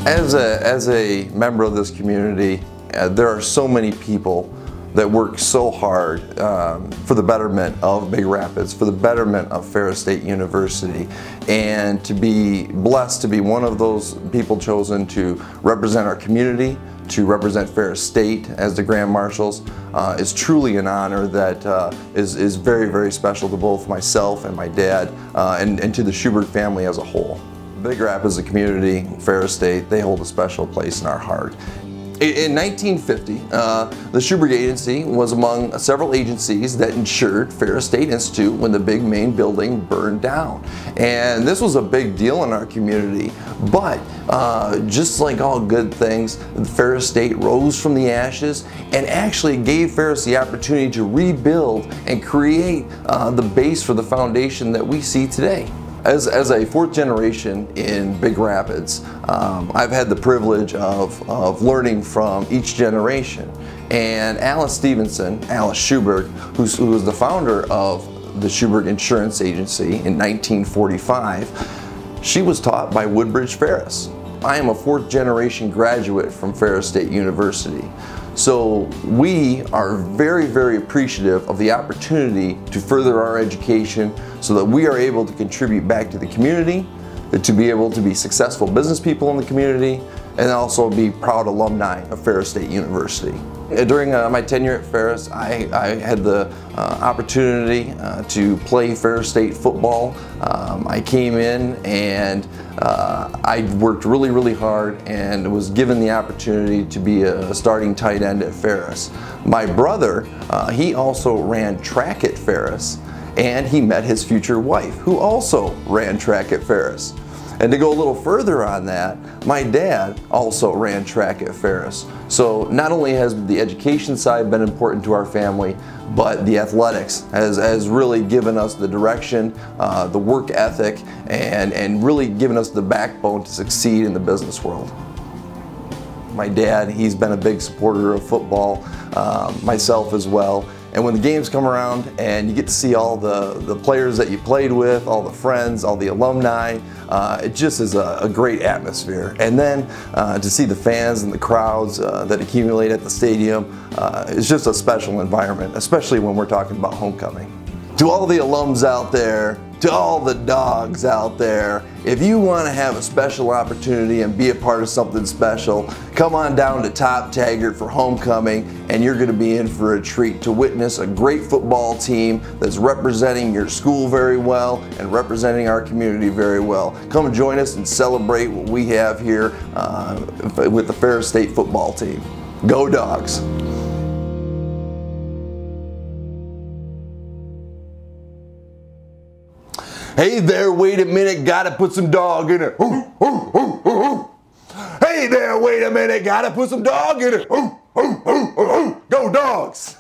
As a member of this community, there are so many people that work so hard for the betterment of Big Rapids, for the betterment of Ferris State University, and to be blessed to be one of those people chosen to represent our community, to represent Ferris State as the Grand Marshals is truly an honor that is very, very special to both myself and my dad and to the Schubert family as a whole. Big Rapids, the community, Ferris State, they hold a special place in our heart. In 1950, the Schubert Agency was among several agencies that insured Ferris State Institute when the big main building burned down. And this was a big deal in our community, but just like all good things, Ferris State rose from the ashes and actually gave Ferris the opportunity to rebuild and create the base for the foundation that we see today. As a fourth generation in Big Rapids, I've had the privilege of learning from each generation. And Alice Stevenson, Alice Schubert, who was the founder of the Schubert Insurance Agency in 1945, she was taught by Woodbridge Ferris. I am a fourth generation graduate from Ferris State University. So we are very, very appreciative of the opportunity to further our education so that we are able to contribute back to the community, to be able to be successful business people in the community, and also be proud alumni of Ferris State University. During my tenure at Ferris, I had the opportunity to play Ferris State football. I came in and I worked really, really hard and was given the opportunity to be a starting tight end at Ferris. My brother, he also ran track at Ferris, and he met his future wife, who also ran track at Ferris. And to go a little further on that, my dad also ran track at Ferris. So not only has the education side been important to our family, but the athletics has really given us the direction, the work ethic, and really given us the backbone to succeed in the business world. My dad, he's been a big supporter of football, myself as well. And when the games come around and you get to see all the players that you played with, all the friends, all the alumni, it just is a great atmosphere. And then to see the fans and the crowds that accumulate at the stadium, it's just a special environment, especially when we're talking about homecoming. To all the alums out there, to all the dogs out there, if you want to have a special opportunity and be a part of something special, come on down to Top Taggart for homecoming, and you're going to be in for a treat to witness a great football team that's representing your school very well and representing our community very well. Come and join us and celebrate what we have here with the Ferris State football team. Go Dogs! Hey there, wait a minute, gotta put some dog in it. Hey there, wait a minute, gotta put some dog in it. Go Dogs!